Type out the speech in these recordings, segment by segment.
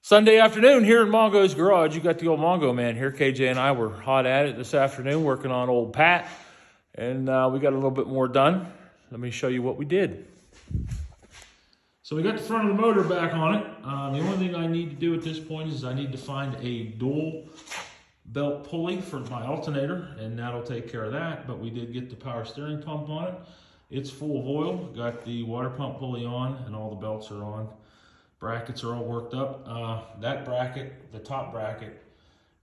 Sunday afternoon here in Mongo's garage. You got the old Mongo man here. KJ and I were hot at it this afternoon working on old Pat, and we got a little bit more done. Let me show you what we did. So we got the front of the motor back on it. The only thing I need to do at this point is I need to find a dual belt pulley for my alternator, and that'll take care of that. But we did get the power steering pump on it. It's full of oil. Got the water pump pulley on, and all the belts are on. Brackets are all worked up. That bracket, the top bracket,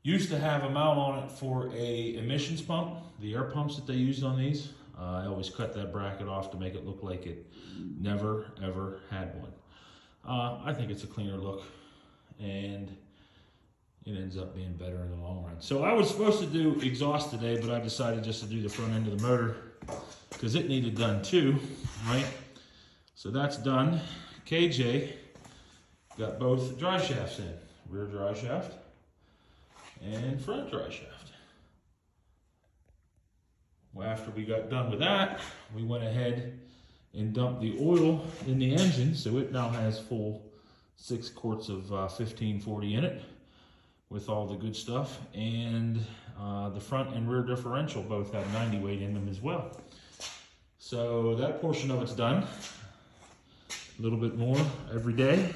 used to have a mount on it for a emissions pump, the air pumps that they used on these. I always cut that bracket off to make it look like it never ever had one. I think it's a cleaner look, and it ends up being better in the long run. So I was supposed to do exhaust today, but I decided just to do the front end of the motor because it needed done too, right? So that's done. KJ got both drive shafts in, rear drive shaft and front drive shaft. Well, after we got done with that, we went ahead and dumped the oil in the engine, so it now has full 6 quarts of 1540 in it with all the good stuff, and the front and rear differential both have 90 weight in them as well. So that portion of it's done. A little bit more every day.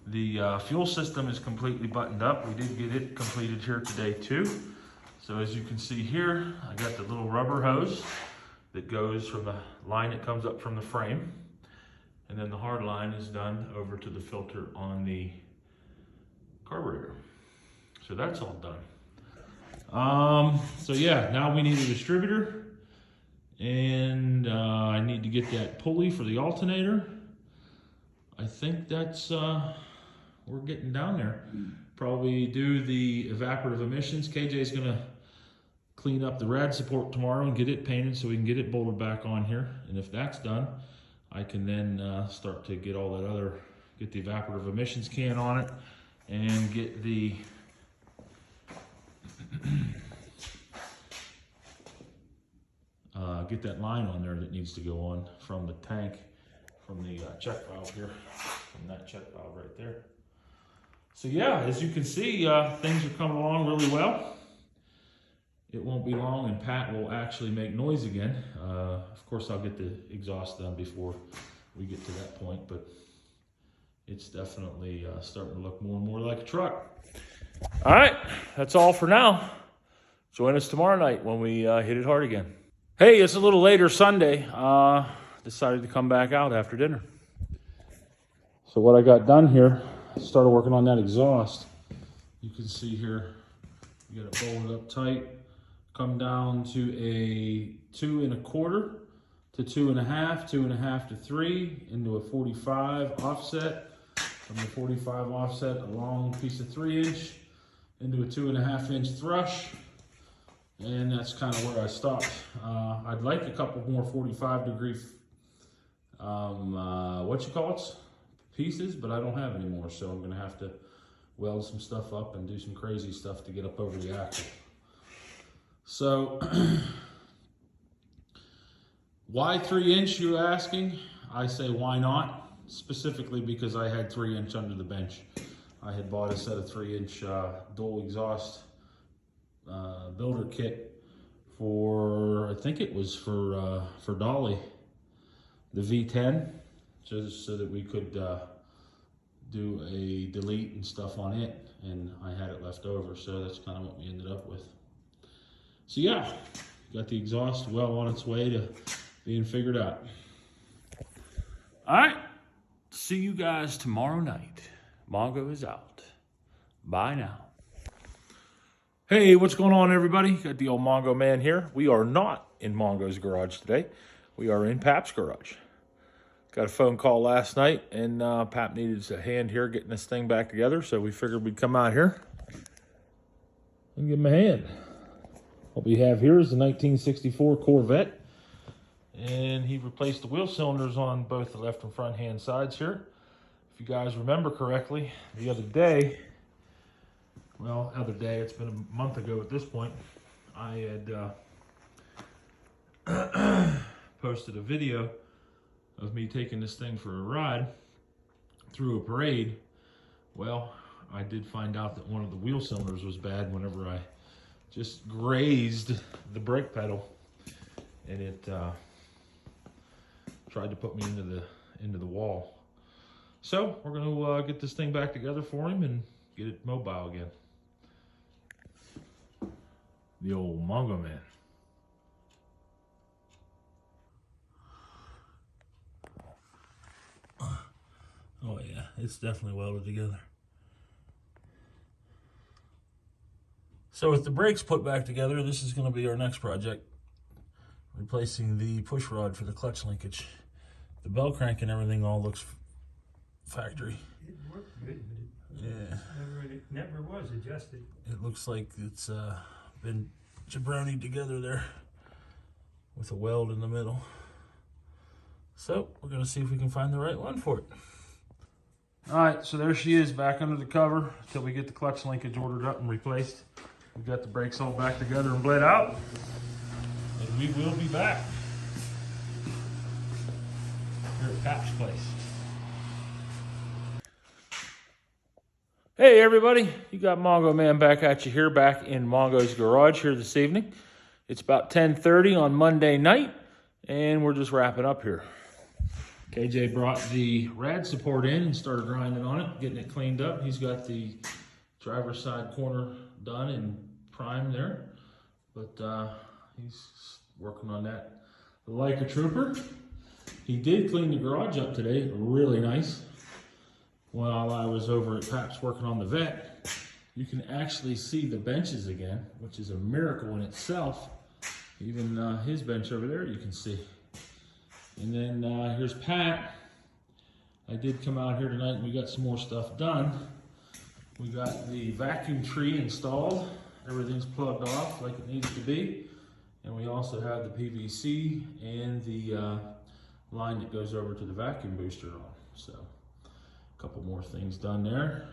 The fuel system is completely buttoned up. We did get it completed here today too. So as you can see here, I got the little rubber hose that goes from the line that comes up from the frame. And then the hard line is done over to the filter on the carburetor. So that's all done. So yeah, now we need a distributor, and I need to get that pulley for the alternator. I think that's, we're getting down there. Probably do the evaporative emissions. KJ's gonna clean up the rad support tomorrow and get it painted so we can get it bolted back on here. And if that's done, I can then start to get all that other, get the evaporative emissions can on it and get the get that line on there that needs to go on from the tank, from the check valve here, from that check valve right there. So yeah, as you can see, things are coming along really well. It won't be long and Pat will actually make noise again. Of course, I'll get the exhaust done before we get to that point, but it's definitely starting to look more and more like a truck. All right, that's all for now. Join us tomorrow night when we hit it hard again. Hey, it's a little later Sunday. Decided to come back out after dinner. So what I got done here, started working on that exhaust. You can see here, you got it bolted up tight. Come down to a 2 1/4 to 2 1/2, 2 1/2 to 3, into a 45 offset. From the 45 offset, a long piece of 3" into a 2 1/2 inch thrush. And that's kind of where I stopped. I'd like a couple more 45 degree, pieces, but I don't have any more. So I'm gonna have to weld some stuff up and do some crazy stuff to get up over the axle. So, why 3" you're asking? I say, why not? Specifically because I had 3" under the bench. I had bought a set of 3" dual exhaust builder kit for, I think it was for Dolly, the V10, just so that we could do a delete and stuff on it, and I had it left over, so that's kind of what we ended up with. So yeah, got the exhaust well on its way to being figured out. All right, see you guys tomorrow night. Mongo is out. Bye now. Hey, what's going on, everybody? Got the old Mongo man here. We are not in Mongo's garage today. We are in Paps Garage. Got a phone call last night, and Pap needed a hand here getting this thing back together, so we figured we'd come out here and give him a hand. What we have here is the 1964 Corvette, and he replaced the wheel cylinders on both the left and front hand sides here. If you guys remember correctly, the other day, it's been a month ago at this point, I had posted a video of me taking this thing for a ride through a parade Well, I did find out that one of the wheel cylinders was bad whenever I just grazed the brake pedal, and it tried to put me into the wall. So we're gonna get this thing back together for him and get it mobile again. The old Mongo man. Oh yeah, it's definitely welded together. So with the brakes put back together, this is going to be our next project. Replacing the push rod for the clutch linkage. The bell crank and everything all looks factory. It worked good, but it never was adjusted. It looks like it's been jabronied together there with a weld in the middle. So we're going to see if we can find the right one for it. All right, so there she is back under the cover until we get the clutch linkage ordered up and replaced. We've got the brakes all back together and bled out, and we will be back here at Paps' place. Hey everybody, you got Mongo Man back at you here, back in Mongo's garage here this evening. It's about 10:30 on Monday night, and we're just wrapping up here. KJ brought the rad support in and started grinding on it, getting it cleaned up. He's got the driver's side corner done and primed there, but he's working on that like a trooper. He did clean the garage up today, really nice. While I was over at Paps working on the Vette, you can actually see the benches again, which is a miracle in itself. Even his bench over there you can see. And then here's Pat. I did come out here tonight and we got some more stuff done. We got the vacuum tree installed. Everything's plugged off like it needs to be. And we also have the PVC and the line that goes over to the vacuum booster on. So a couple more things done there.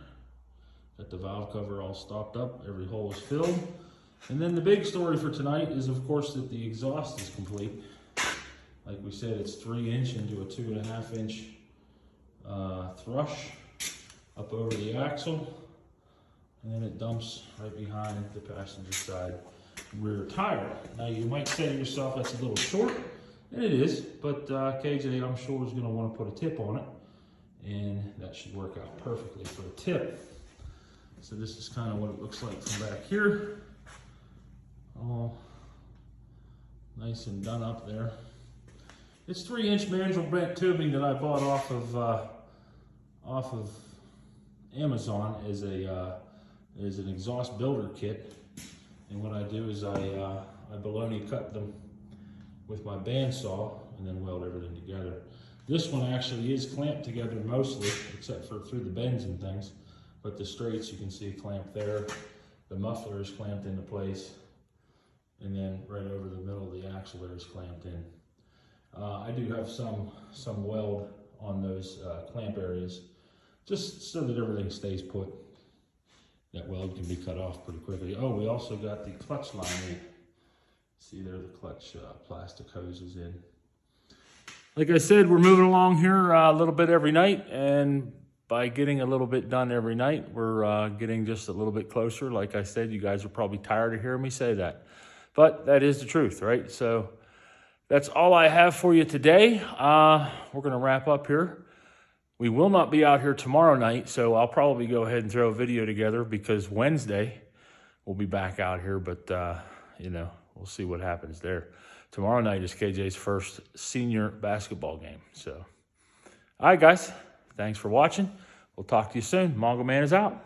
Got the valve cover all stopped up. Every hole is filled. And then the big story for tonight is, of course, that the exhaust is complete. Like we said, it's 3" into a 2.5" thrush up over the axle, and then it dumps right behind the passenger side rear tire. Now you might say to yourself, that's a little short, and it is, but KJ, I'm sure, is going to want to put a tip on it, and that should work out perfectly for a tip. So this is kind of what it looks like from back here. All nice and done up there. It's 3" mandrel bent tubing that I bought off of Amazon as an exhaust builder kit. And what I do is I baloney cut them with my bandsaw and then weld everything together. This one actually is clamped together mostly, except for through the bends and things. But the straights you can see clamped there. The muffler is clamped into place. And then right over the middle of the axle there is clamped in. I do have some weld on those clamp areas, just so that everything stays put. That weld can be cut off pretty quickly. Oh, we also got the clutch line in. See there, the clutch plastic hose is in. Like I said, we're moving along here a little bit every night, and by getting a little bit done every night, we're getting just a little bit closer. Like I said, you guys are probably tired of hearing me say that, but that is the truth, right? So that's all I have for you today. We're going to wrap up here. We will not be out here tomorrow night, so I'll probably go ahead and throw a video together because Wednesday we'll be back out here, but, you know, we'll see what happens there. Tomorrow night is KJ's first senior basketball game. So, all right, guys, thanks for watching. We'll talk to you soon. Mongo Man is out.